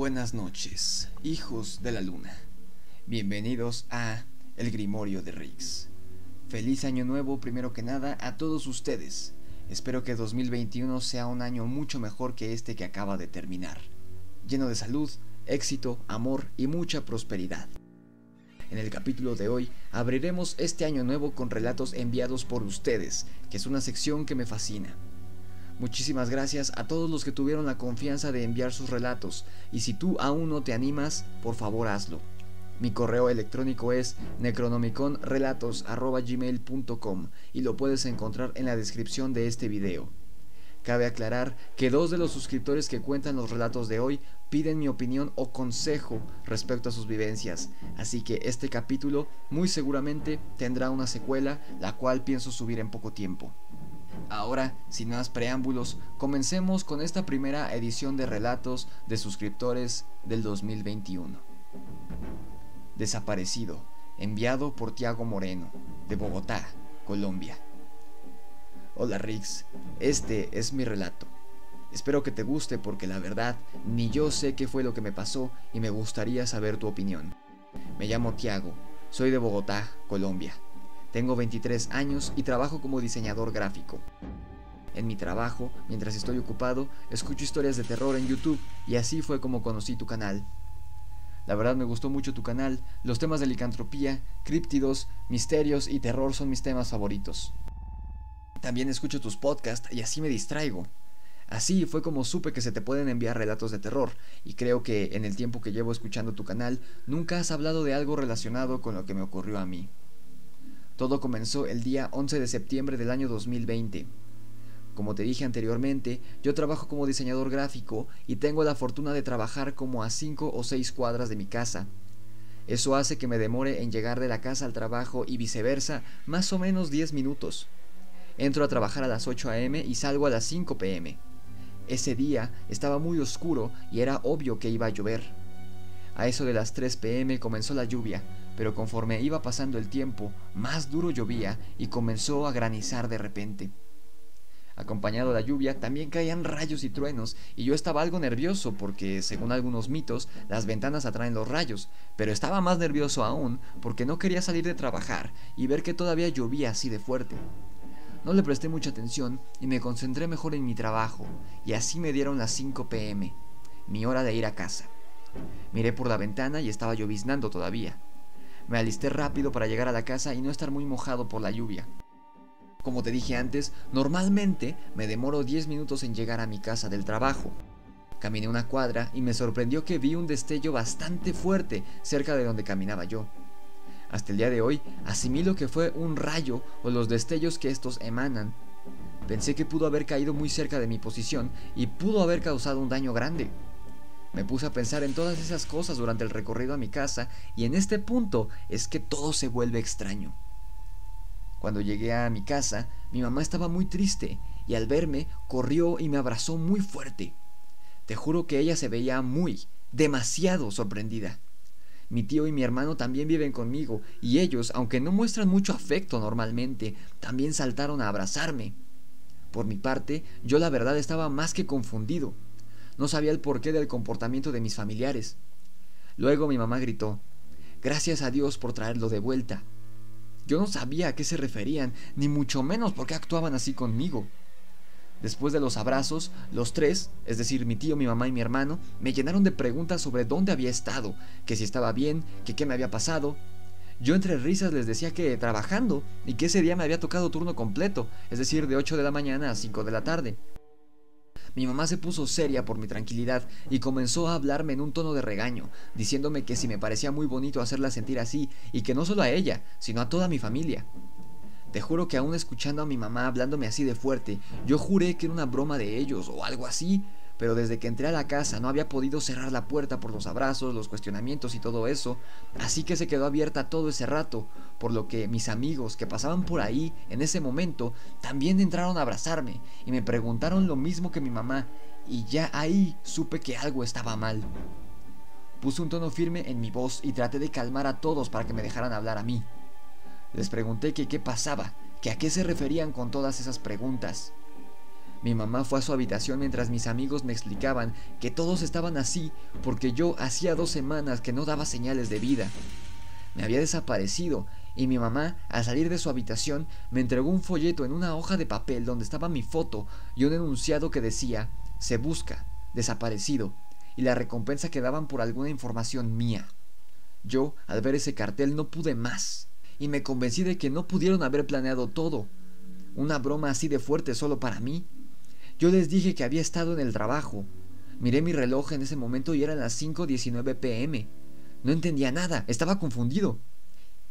Buenas noches, hijos de la luna. Bienvenidos a El Grimorio de Rix. Feliz año nuevo primero que nada a todos ustedes. Espero que 2021 sea un año mucho mejor que este que acaba de terminar, lleno de salud, éxito, amor y mucha prosperidad. En el capítulo de hoy abriremos este año nuevo con relatos enviados por ustedes, que es una sección que me fascina. Muchísimas gracias a todos los que tuvieron la confianza de enviar sus relatos, y si tú aún no te animas, por favor hazlo. Mi correo electrónico es necronomiconrelatos@gmail.com y lo puedes encontrar en la descripción de este video. Cabe aclarar que 2 de los suscriptores que cuentan los relatos de hoy piden mi opinión o consejo respecto a sus vivencias, así que este capítulo muy seguramente tendrá una secuela, la cual pienso subir en poco tiempo. Ahora, sin más preámbulos, comencemos con esta primera edición de relatos de suscriptores del 2021. Desaparecido, enviado por Tiago Moreno, de Bogotá, Colombia. Hola Rix, este es mi relato. Espero que te guste porque la verdad, ni yo sé qué fue lo que me pasó y me gustaría saber tu opinión. Me llamo Tiago, soy de Bogotá, Colombia. Tengo 23 años y trabajo como diseñador gráfico. En mi trabajo, mientras estoy ocupado, escucho historias de terror en YouTube y así fue como conocí tu canal. La verdad me gustó mucho tu canal, los temas de licantropía, críptidos, misterios y terror son mis temas favoritos. También escucho tus podcasts y así me distraigo. Así fue como supe que se te pueden enviar relatos de terror, y creo que en el tiempo que llevo escuchando tu canal, nunca has hablado de algo relacionado con lo que me ocurrió a mí. Todo comenzó el día 11 de septiembre del año 2020. Como te dije anteriormente, yo trabajo como diseñador gráfico y tengo la fortuna de trabajar como a 5 o 6 cuadras de mi casa. Eso hace que me demore en llegar de la casa al trabajo y viceversa más o menos 10 minutos. Entro a trabajar a las 8 a.m. y salgo a las 5 p.m. Ese día estaba muy oscuro y era obvio que iba a llover. A eso de las 3 p.m. comenzó la lluvia, pero conforme iba pasando el tiempo, más duro llovía y comenzó a granizar de repente. Acompañado de la lluvia, también caían rayos y truenos, y yo estaba algo nervioso porque, según algunos mitos, las ventanas atraen los rayos, pero estaba más nervioso aún porque no quería salir de trabajar y ver que todavía llovía así de fuerte. No le presté mucha atención y me concentré mejor en mi trabajo, y así me dieron las 5 p.m., mi hora de ir a casa. Miré por la ventana y estaba lloviznando todavía. Me alisté rápido para llegar a la casa y no estar muy mojado por la lluvia. Como te dije antes, normalmente me demoro 10 minutos en llegar a mi casa del trabajo. Caminé una cuadra y me sorprendió que vi un destello bastante fuerte cerca de donde caminaba yo. Hasta el día de hoy asimilo que fue un rayo o los destellos que estos emanan. Pensé que pudo haber caído muy cerca de mi posición y pudo haber causado un daño grande. Me puse a pensar en todas esas cosas durante el recorrido a mi casa y en este punto es que todo se vuelve extraño. Cuando llegué a mi casa, mi mamá estaba muy triste y al verme corrió y me abrazó muy fuerte. Te juro que ella se veía demasiado sorprendida. Mi tío y mi hermano también viven conmigo y ellos, aunque no muestran mucho afecto normalmente, también saltaron a abrazarme. Por mi parte, yo la verdad estaba más que confundido. No sabía el porqué del comportamiento de mis familiares. Luego mi mamá gritó: «Gracias a Dios por traerlo de vuelta». Yo no sabía a qué se referían, ni mucho menos por qué actuaban así conmigo. Después de los abrazos, los tres, es decir, mi tío, mi mamá y mi hermano, me llenaron de preguntas sobre dónde había estado, que si estaba bien, que qué me había pasado. Yo entre risas les decía que trabajando y que ese día me había tocado turno completo, es decir, de 8 de la mañana a 5 de la tarde. Mi mamá se puso seria por mi tranquilidad y comenzó a hablarme en un tono de regaño, diciéndome que si me parecía muy bonito hacerla sentir así, y que no solo a ella, sino a toda mi familia. Te juro que aún escuchando a mi mamá hablándome así de fuerte, yo juré que era una broma de ellos o algo así, pero desde que entré a la casa no había podido cerrar la puerta por los abrazos, los cuestionamientos y todo eso, así que se quedó abierta todo ese rato, por lo que mis amigos que pasaban por ahí en ese momento también entraron a abrazarme y me preguntaron lo mismo que mi mamá, y ya ahí supe que algo estaba mal. Puse un tono firme en mi voz y traté de calmar a todos para que me dejaran hablar a mí. Les pregunté que qué pasaba, que a qué se referían con todas esas preguntas. Mi mamá fue a su habitación mientras mis amigos me explicaban que todos estaban así porque yo hacía 2 semanas que no daba señales de vida. Me había desaparecido y mi mamá, al salir de su habitación, me entregó un folleto en una hoja de papel donde estaba mi foto y un enunciado que decía: se busca, desaparecido, y la recompensa que daban por alguna información mía. Yo, al ver ese cartel, no pude más y me convencí de que no pudieron haber planeado todo. Una broma así de fuerte solo para mí. Yo les dije que había estado en el trabajo. Miré mi reloj en ese momento y eran las 5:19 p.m. No entendía nada, estaba confundido.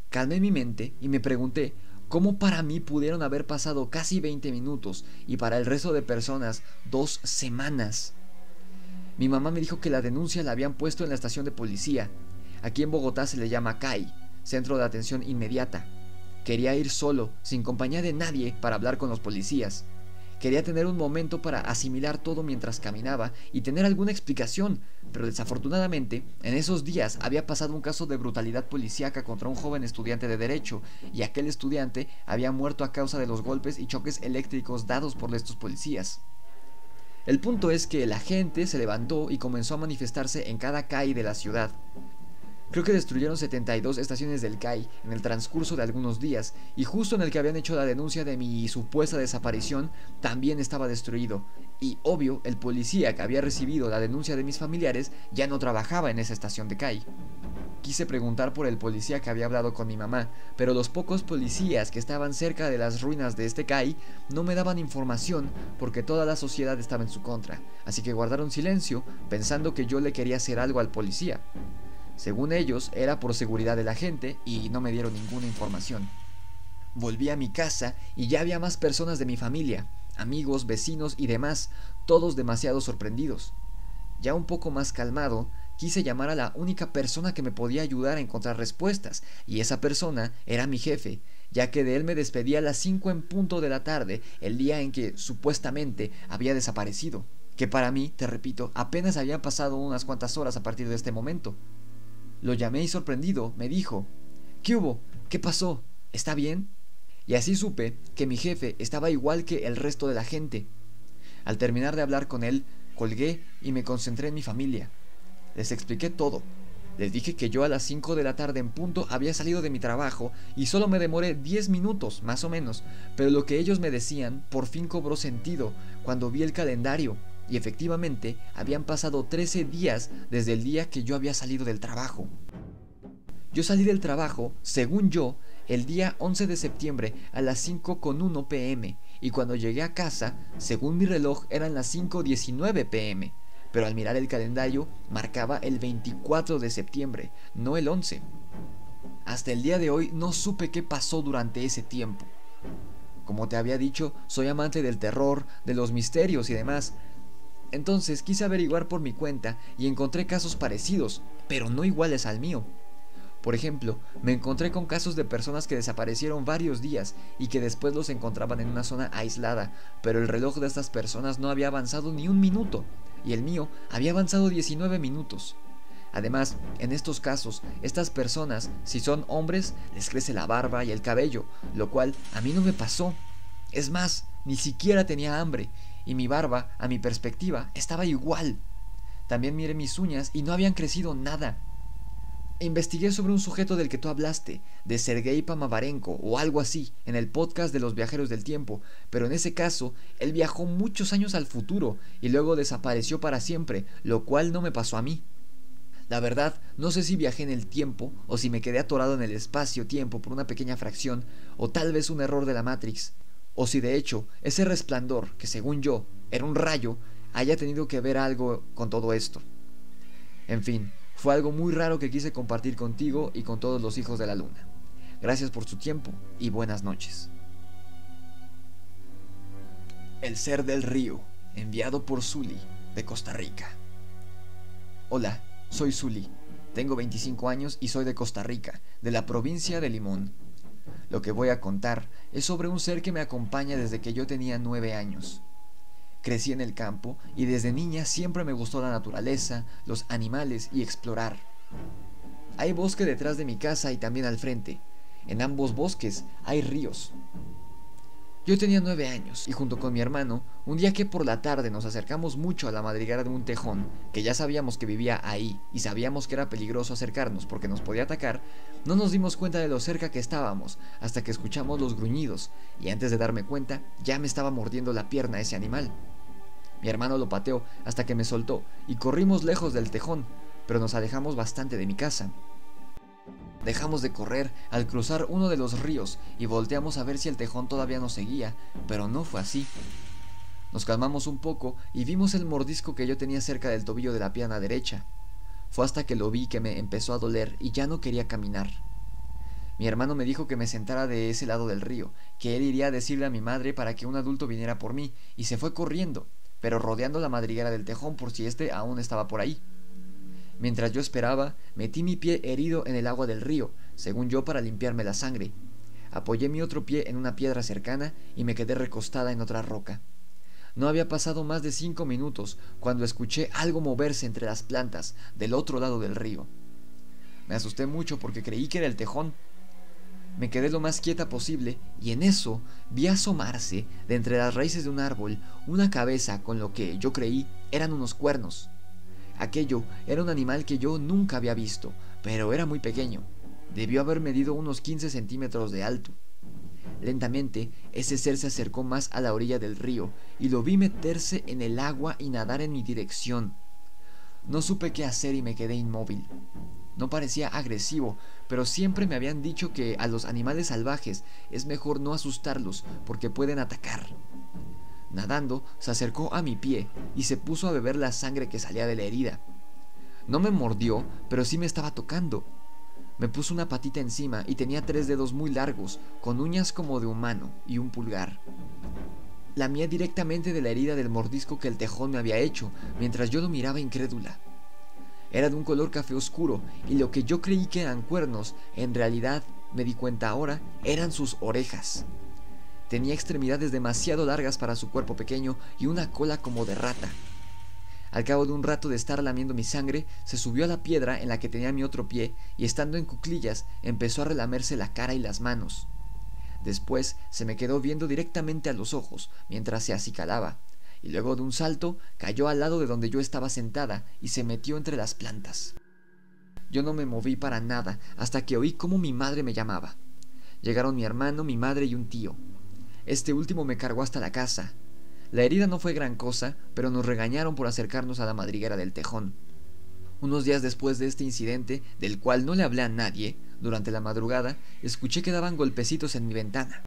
Calmé mi mente y me pregunté cómo para mí pudieron haber pasado casi 20 minutos y para el resto de personas 2 semanas. Mi mamá me dijo que la denuncia la habían puesto en la estación de policía. Aquí en Bogotá se le llama CAI, Centro de Atención Inmediata. Quería ir solo, sin compañía de nadie, para hablar con los policías. Quería tener un momento para asimilar todo mientras caminaba y tener alguna explicación, pero desafortunadamente, en esos días había pasado un caso de brutalidad policíaca contra un joven estudiante de Derecho, y aquel estudiante había muerto a causa de los golpes y choques eléctricos dados por estos policías. El punto es que la gente se levantó y comenzó a manifestarse en cada CAI de la ciudad. Creo que destruyeron 72 estaciones del CAI en el transcurso de algunos días, y justo en el que habían hecho la denuncia de mi supuesta desaparición también estaba destruido, y obvio el policía que había recibido la denuncia de mis familiares ya no trabajaba en esa estación de CAI. Quise preguntar por el policía que había hablado con mi mamá, pero los pocos policías que estaban cerca de las ruinas de este CAI no me daban información porque toda la sociedad estaba en su contra, así que guardaron silencio pensando que yo le quería hacer algo al policía. Según ellos, era por seguridad de la gente y no me dieron ninguna información. Volví a mi casa y ya había más personas de mi familia, amigos, vecinos y demás, todos demasiado sorprendidos. Ya un poco más calmado, quise llamar a la única persona que me podía ayudar a encontrar respuestas, y esa persona era mi jefe, ya que de él me despedí a las 5 en punto de la tarde, el día en que supuestamente había desaparecido, que para mí, te repito, apenas habían pasado unas cuantas horas a partir de este momento. Lo llamé y sorprendido me dijo: ¿qué hubo? ¿Qué pasó? ¿Está bien? Y así supe que mi jefe estaba igual que el resto de la gente. Al terminar de hablar con él, colgué y me concentré en mi familia. Les expliqué todo. Les dije que yo a las 5 de la tarde en punto había salido de mi trabajo y solo me demoré 10 minutos, más o menos, pero lo que ellos me decían por fin cobró sentido cuando vi el calendario. Y efectivamente habían pasado 13 días desde el día que yo había salido del trabajo. Yo salí del trabajo, según yo, el día 11 de septiembre a las 5:01 p.m. y cuando llegué a casa, según mi reloj, eran las 5:19 p.m. Pero al mirar el calendario, marcaba el 24 de septiembre, no el 11. Hasta el día de hoy no supe qué pasó durante ese tiempo. Como te había dicho, soy amante del terror, de los misterios y demás. Entonces quise averiguar por mi cuenta y encontré casos parecidos, pero no iguales al mío. Por ejemplo, me encontré con casos de personas que desaparecieron varios días y que después los encontraban en una zona aislada, pero el reloj de estas personas no había avanzado ni un minuto, y el mío había avanzado 19 minutos. Además, en estos casos, estas personas, si son hombres, les crece la barba y el cabello, lo cual a mí no me pasó. Es más, ni siquiera tenía hambre, y mi barba, a mi perspectiva, estaba igual. También miré mis uñas y no habían crecido nada. Investigué sobre un sujeto del que tú hablaste, de Sergei Pamavarenko o algo así, en el podcast de los viajeros del tiempo, pero en ese caso, él viajó muchos años al futuro y luego desapareció para siempre, lo cual no me pasó a mí. La verdad, no sé si viajé en el tiempo o si me quedé atorado en el espacio-tiempo por una pequeña fracción, o tal vez un error de la Matrix, o si de hecho ese resplandor, que según yo era un rayo, haya tenido que ver algo con todo esto. En fin, fue algo muy raro que quise compartir contigo y con todos los hijos de la luna. Gracias por su tiempo y buenas noches. El ser del río, enviado por Zully, de Costa Rica. Hola, soy Zully, tengo 25 años y soy de Costa Rica, de la provincia de Limón. Lo que voy a contar es sobre un ser que me acompaña desde que yo tenía 9 años. Crecí en el campo y desde niña siempre me gustó la naturaleza, los animales y explorar. Hay bosque detrás de mi casa y también al frente. En ambos bosques hay ríos. Yo tenía 9 años y junto con mi hermano, un día que por la tarde nos acercamos mucho a la madriguera de un tejón, que ya sabíamos que vivía ahí y sabíamos que era peligroso acercarnos porque nos podía atacar, no nos dimos cuenta de lo cerca que estábamos hasta que escuchamos los gruñidos y antes de darme cuenta ya me estaba mordiendo la pierna ese animal. Mi hermano lo pateó hasta que me soltó y corrimos lejos del tejón, pero nos alejamos bastante de mi casa. Dejamos de correr al cruzar uno de los ríos y volteamos a ver si el tejón todavía nos seguía, pero no fue así. Nos calmamos un poco y vimos el mordisco que yo tenía cerca del tobillo de la pierna derecha. Fue hasta que lo vi que me empezó a doler y ya no quería caminar. Mi hermano me dijo que me sentara de ese lado del río, que él iría a decirle a mi madre para que un adulto viniera por mí, y se fue corriendo, pero rodeando la madriguera del tejón por si éste aún estaba por ahí. Mientras yo esperaba, metí mi pie herido en el agua del río, según yo para limpiarme la sangre. Apoyé mi otro pie en una piedra cercana y me quedé recostada en otra roca. No había pasado más de 5 minutos cuando escuché algo moverse entre las plantas del otro lado del río. Me asusté mucho porque creí que era el tejón. Me quedé lo más quieta posible y en eso vi asomarse de entre las raíces de un árbol una cabeza con lo que yo creí eran unos cuernos. Aquello era un animal que yo nunca había visto, pero era muy pequeño. Debió haber medido unos 15 centímetros de alto. Lentamente, ese ser se acercó más a la orilla del río y lo vi meterse en el agua y nadar en mi dirección. No supe qué hacer y me quedé inmóvil. No parecía agresivo, pero siempre me habían dicho que a los animales salvajes es mejor no asustarlos porque pueden atacar. Nadando, se acercó a mi pie y se puso a beber la sangre que salía de la herida. No me mordió, pero sí me estaba tocando. Me puso una patita encima y tenía 3 dedos muy largos, con uñas como de humano y un pulgar. Lamía directamente de la herida del mordisco que el tejón me había hecho, mientras yo lo miraba incrédula. Era de un color café oscuro, y lo que yo creí que eran cuernos, en realidad, me di cuenta ahora, eran sus orejas. Tenía extremidades demasiado largas para su cuerpo pequeño y una cola como de rata. Al cabo de un rato de estar lamiendo mi sangre, se subió a la piedra en la que tenía mi otro pie y estando en cuclillas empezó a relamerse la cara y las manos. Después se me quedó viendo directamente a los ojos mientras se acicalaba y luego de un salto cayó al lado de donde yo estaba sentada y se metió entre las plantas. Yo no me moví para nada hasta que oí cómo mi madre me llamaba. Llegaron mi hermano, mi madre y un tío. Este último me cargó hasta la casa. La herida no fue gran cosa, pero nos regañaron por acercarnos a la madriguera del tejón. Unos días después de este incidente, del cual no le hablé a nadie, durante la madrugada, escuché que daban golpecitos en mi ventana.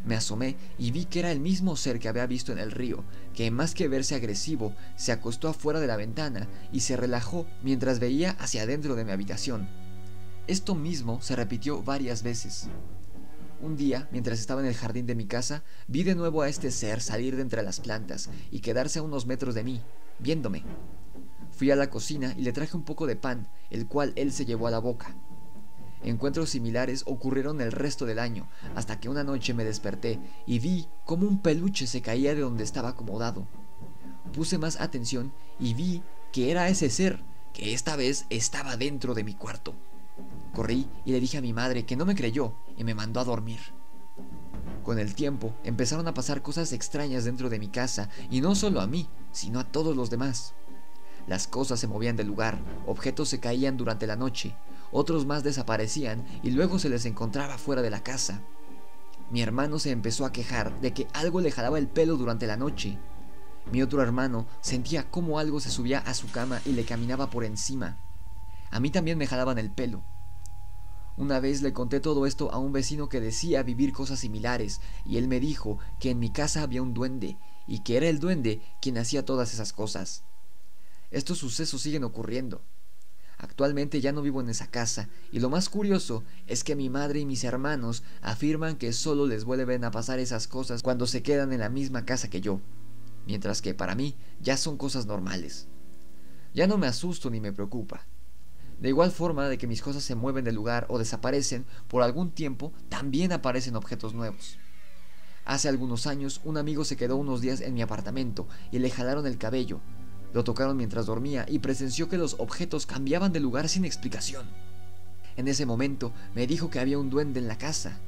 Me asomé y vi que era el mismo ser que había visto en el río, que más que verse agresivo, se acostó afuera de la ventana y se relajó mientras veía hacia adentro de mi habitación. Esto mismo se repitió varias veces. Un día, mientras estaba en el jardín de mi casa, vi de nuevo a este ser salir de entre las plantas y quedarse a unos metros de mí, viéndome. Fui a la cocina y le traje un poco de pan, el cual él se llevó a la boca. Encuentros similares ocurrieron el resto del año, hasta que una noche me desperté y vi cómo un peluche se caía de donde estaba acomodado. Puse más atención y vi que era ese ser, que esta vez estaba dentro de mi cuarto. Corrí y le dije a mi madre que no me creyó y me mandó a dormir. Con el tiempo empezaron a pasar cosas extrañas dentro de mi casa y no solo a mí, sino a todos los demás. Las cosas se movían del lugar, objetos se caían durante la noche, otros más desaparecían y luego se les encontraba fuera de la casa. Mi hermano se empezó a quejar de que algo le jalaba el pelo durante la noche. Mi otro hermano sentía cómo algo se subía a su cama y le caminaba por encima. A mí también me jalaban el pelo. Una vez le conté todo esto a un vecino que decía vivir cosas similares y él me dijo que en mi casa había un duende y que era el duende quien hacía todas esas cosas. Estos sucesos siguen ocurriendo. Actualmente ya no vivo en esa casa y lo más curioso es que mi madre y mis hermanos afirman que solo les vuelven a pasar esas cosas cuando se quedan en la misma casa que yo, mientras que para mí ya son cosas normales. Ya no me asusto ni me preocupa. De igual forma de que mis cosas se mueven del lugar o desaparecen por algún tiempo, también aparecen objetos nuevos. Hace algunos años un amigo se quedó unos días en mi apartamento y le jalaron el cabello. Lo tocaron mientras dormía y presenció que los objetos cambiaban de lugar sin explicación. En ese momento me dijo que había un duende en la casa.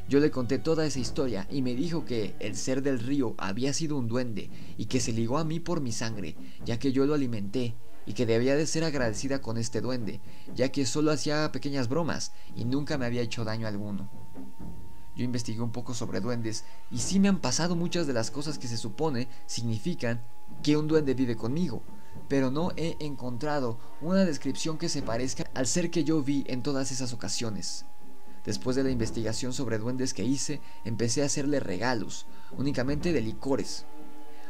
Yo le conté toda esa historia y me dijo que el ser del río había sido un duende y que se ligó a mí por mi sangre, ya que yo lo alimenté, y que debía de ser agradecida con este duende, ya que solo hacía pequeñas bromas y nunca me había hecho daño alguno. Yo investigué un poco sobre duendes y sí me han pasado muchas de las cosas que se supone significan que un duende vive conmigo, pero no he encontrado una descripción que se parezca al ser que yo vi en todas esas ocasiones. Después de la investigación sobre duendes que hice, empecé a hacerle regalos, únicamente de licores.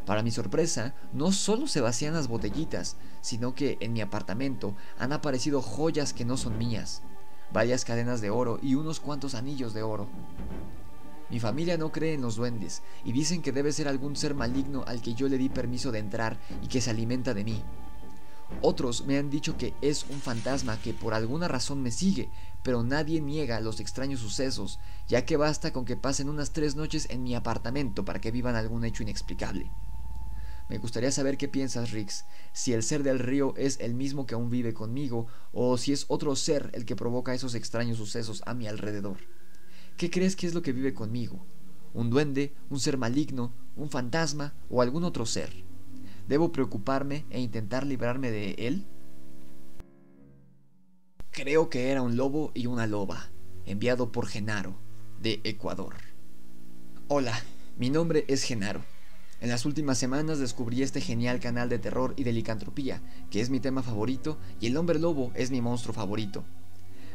Para mi sorpresa, no solo se vacían las botellitas, sino que en mi apartamento han aparecido joyas que no son mías, varias cadenas de oro y unos cuantos anillos de oro. Mi familia no cree en los duendes y dicen que debe ser algún ser maligno al que yo le di permiso de entrar y que se alimenta de mí. Otros me han dicho que es un fantasma que por alguna razón me sigue, pero nadie niega los extraños sucesos, ya que basta con que pasen unas 3 noches en mi apartamento para que vivan algún hecho inexplicable. Me gustaría saber qué piensas, Rix, si el ser del río es el mismo que aún vive conmigo, o si es otro ser el que provoca esos extraños sucesos a mi alrededor. ¿Qué crees que es lo que vive conmigo? ¿Un duende, un ser maligno, un fantasma o algún otro ser? ¿Debo preocuparme e intentar librarme de él? Creo que era un lobo y una loba, enviado por Genaro, de Ecuador. Hola, mi nombre es Genaro. En las últimas semanas descubrí este genial canal de terror y de licantropía, que es mi tema favorito, y el hombre lobo es mi monstruo favorito.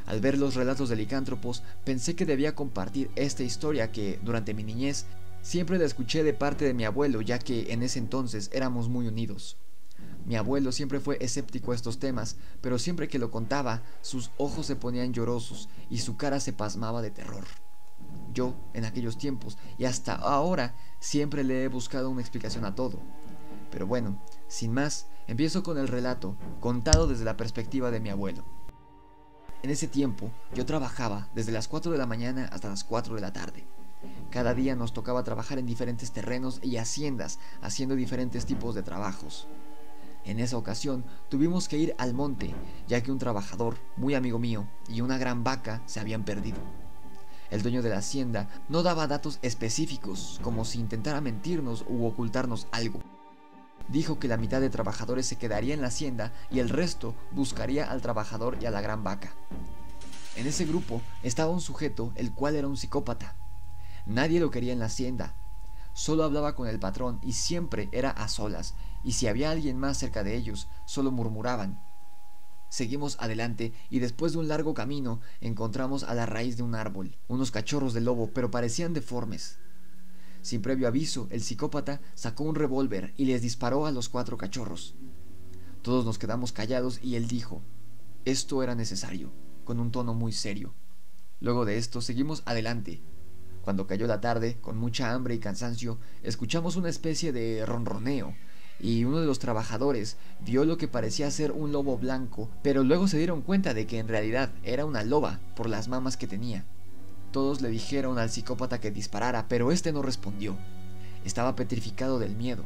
Al ver los relatos de licántropos, pensé que debía compartir esta historia que, durante mi niñez, siempre la escuché de parte de mi abuelo, ya que en ese entonces éramos muy unidos. Mi abuelo siempre fue escéptico a estos temas, pero siempre que lo contaba, sus ojos se ponían llorosos y su cara se pasmaba de terror. Yo, en aquellos tiempos, y hasta ahora, siempre le he buscado una explicación a todo. Pero bueno, sin más, empiezo con el relato, contado desde la perspectiva de mi abuelo. En ese tiempo, yo trabajaba desde las 4 de la mañana hasta las 4 de la tarde. Cada día nos tocaba trabajar en diferentes terrenos y haciendas, haciendo diferentes tipos de trabajos. En esa ocasión, tuvimos que ir al monte, ya que un trabajador, muy amigo mío, y una gran vaca se habían perdido. El dueño de la hacienda no daba datos específicos, como si intentara mentirnos u ocultarnos algo. Dijo que la mitad de trabajadores se quedaría en la hacienda y el resto buscaría al trabajador y a la gran vaca. En ese grupo estaba un sujeto el cual era un psicópata. Nadie lo quería en la hacienda. Solo hablaba con el patrón y siempre era a solas, y si había alguien más cerca de ellos, solo murmuraban. Seguimos adelante y después de un largo camino encontramos a la raíz de un árbol unos cachorros de lobo, pero parecían deformes. Sin previo aviso, el psicópata sacó un revólver y les disparó a los 4 cachorros. Todos nos quedamos callados y él dijo: esto era necesario, con un tono muy serio. Luego de esto seguimos adelante. Cuando cayó la tarde, con mucha hambre y cansancio, escuchamos una especie de ronroneo, y uno de los trabajadores vio lo que parecía ser un lobo blanco, pero luego se dieron cuenta de que en realidad era una loba por las mamas que tenía. Todos le dijeron al psicópata que disparara, pero este no respondió. Estaba petrificado del miedo.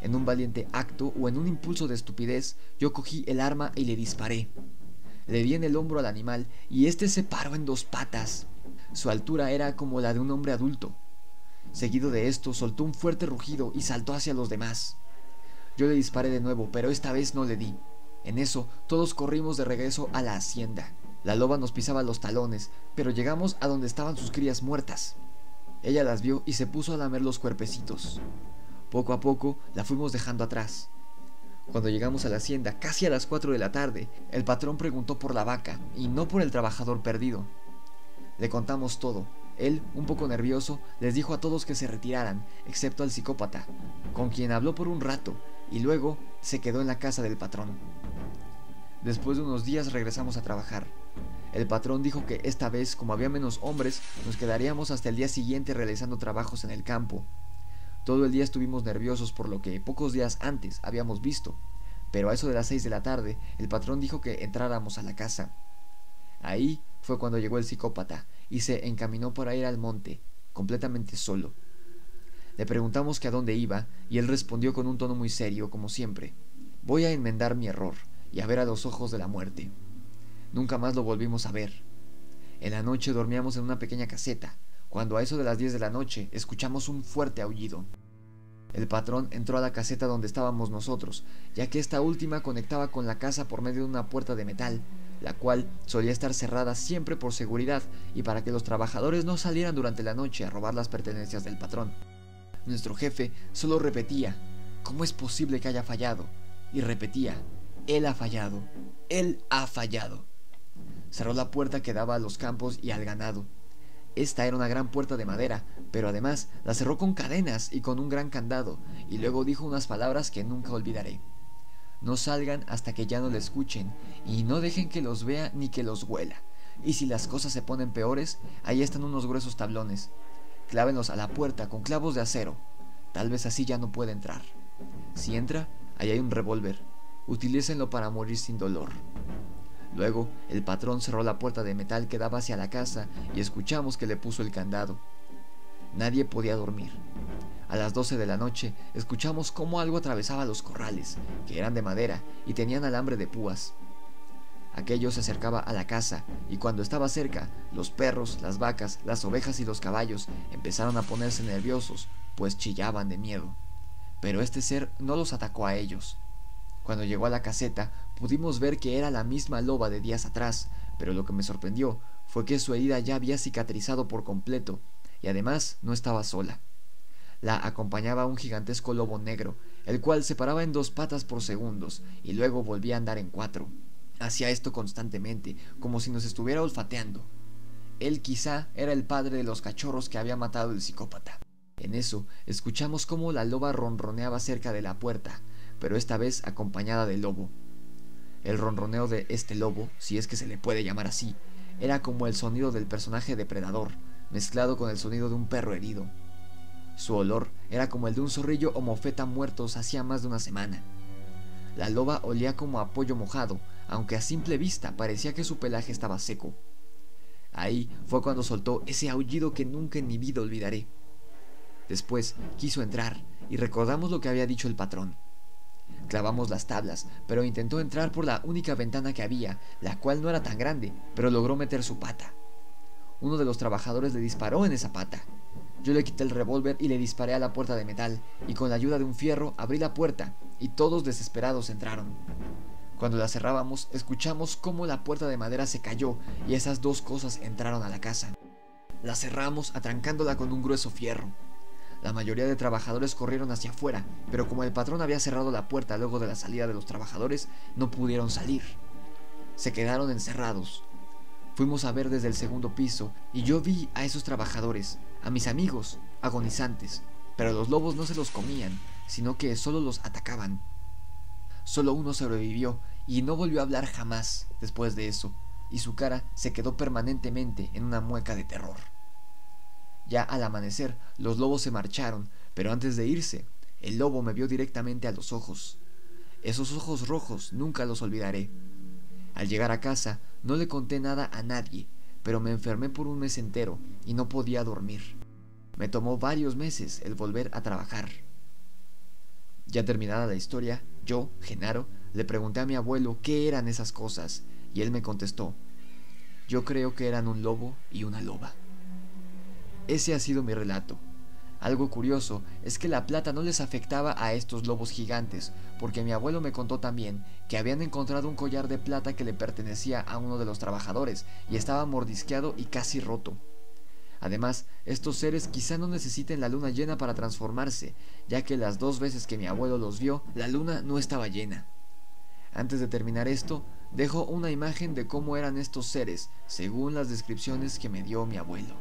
En un valiente acto o en un impulso de estupidez, yo cogí el arma y le disparé. Le di en el hombro al animal y este se paró en 2 patas. Su altura era como la de un hombre adulto. Seguido de esto, soltó un fuerte rugido y saltó hacia los demás. Yo le disparé de nuevo, pero esta vez no le di. En eso, todos corrimos de regreso a la hacienda. La loba nos pisaba los talones, pero llegamos a donde estaban sus crías muertas. Ella las vio y se puso a lamer los cuerpecitos. Poco a poco la fuimos dejando atrás. Cuando llegamos a la hacienda, casi a las 4 de la tarde, el patrón preguntó por la vaca y no por el trabajador perdido. Le contamos todo. Él, un poco nervioso, les dijo a todos que se retiraran, excepto al psicópata, con quien habló por un rato y luego se quedó en la casa del patrón. Después de unos días regresamos a trabajar. El patrón dijo que esta vez, como había menos hombres, nos quedaríamos hasta el día siguiente realizando trabajos en el campo. Todo el día estuvimos nerviosos por lo que pocos días antes habíamos visto, pero a eso de las 6 de la tarde, el patrón dijo que entráramos a la casa. Ahí fue cuando llegó el psicópata y se encaminó para ir al monte, completamente solo. Le preguntamos que a dónde iba y él respondió con un tono muy serio, como siempre: voy a enmendar mi error y a ver a los ojos de la muerte. Nunca más lo volvimos a ver. En la noche dormíamos en una pequeña caseta. cuando a eso de las 10 de la noche escuchamos un fuerte aullido. El patrón entró a la caseta donde estábamos nosotros, ya que esta última conectaba con la casa por medio de una puerta de metal, la cual solía estar cerrada siempre por seguridad y para que los trabajadores no salieran durante la noche a robar las pertenencias del patrón. Nuestro jefe solo repetía: ¿cómo es posible que haya fallado? Y repetía: él ha fallado, él ha fallado. Cerró la puerta que daba a los campos y al ganado. Esta era una gran puerta de madera, pero además la cerró con cadenas y con un gran candado, y luego dijo unas palabras que nunca olvidaré: no salgan hasta que ya no le escuchen, y no dejen que los vea ni que los huela, y si las cosas se ponen peores, ahí están unos gruesos tablones, clávenlos a la puerta con clavos de acero, tal vez así ya no pueda entrar. Si entra, ahí hay un revólver, utilícenlo para morir sin dolor. Luego, el patrón cerró la puerta de metal que daba hacia la casa y escuchamos que le puso el candado. Nadie podía dormir. A las 12 de la noche, escuchamos cómo algo atravesaba los corrales, que eran de madera y tenían alambre de púas. Aquello se acercaba a la casa y cuando estaba cerca, los perros, las vacas, las ovejas y los caballos empezaron a ponerse nerviosos, pues chillaban de miedo. Pero este ser no los atacó a ellos. Cuando llegó a la caseta, pudimos ver que era la misma loba de días atrás, pero lo que me sorprendió fue que su herida ya había cicatrizado por completo, y además no estaba sola. La acompañaba un gigantesco lobo negro, el cual se paraba en 2 patas por segundos, y luego volvía a andar en 4. Hacía esto constantemente, como si nos estuviera olfateando. Él quizá era el padre de los cachorros que había matado el psicópata. En eso, escuchamos cómo la loba ronroneaba cerca de la puerta, pero esta vez acompañada del lobo. El ronroneo de este lobo, si es que se le puede llamar así, era como el sonido del personaje depredador, mezclado con el sonido de un perro herido. Su olor era como el de un zorrillo o mofeta muertos hacía más de una semana. La loba olía como a pollo mojado, aunque a simple vista parecía que su pelaje estaba seco. Ahí fue cuando soltó ese aullido que nunca en mi vida olvidaré. Después quiso entrar y recordamos lo que había dicho el patrón. Clavamos las tablas, pero intentó entrar por la única ventana que había, la cual no era tan grande, pero logró meter su pata. Uno de los trabajadores le disparó en esa pata. Yo le quité el revólver y le disparé a la puerta de metal, y con la ayuda de un fierro abrí la puerta, y todos desesperados entraron. Cuando la cerrábamos, escuchamos cómo la puerta de madera se cayó, y esas 2 cosas entraron a la casa. La cerramos atrancándola con un grueso fierro. La mayoría de trabajadores corrieron hacia afuera, pero como el patrón había cerrado la puerta luego de la salida de los trabajadores, no pudieron salir. Se quedaron encerrados. Fuimos a ver desde el 2.º piso y yo vi a esos trabajadores, a mis amigos, agonizantes, pero los lobos no se los comían, sino que solo los atacaban. Solo uno sobrevivió y no volvió a hablar jamás después de eso, y su cara se quedó permanentemente en una mueca de terror. Ya al amanecer, los lobos se marcharon, pero antes de irse, el lobo me vio directamente a los ojos. Esos ojos rojos nunca los olvidaré. Al llegar a casa, no le conté nada a nadie, pero me enfermé por un mes entero y no podía dormir. Me tomó varios meses el volver a trabajar. Ya terminada la historia, yo, Genaro, le pregunté a mi abuelo qué eran esas cosas, y él me contestó: yo creo que eran un lobo y una loba. Ese ha sido mi relato. Algo curioso es que la plata no les afectaba a estos lobos gigantes, porque mi abuelo me contó también que habían encontrado un collar de plata que le pertenecía a uno de los trabajadores y estaba mordisqueado y casi roto. Además, estos seres quizá no necesiten la luna llena para transformarse, ya que las 2 veces que mi abuelo los vio, la luna no estaba llena. Antes de terminar esto, dejo una imagen de cómo eran estos seres, según las descripciones que me dio mi abuelo.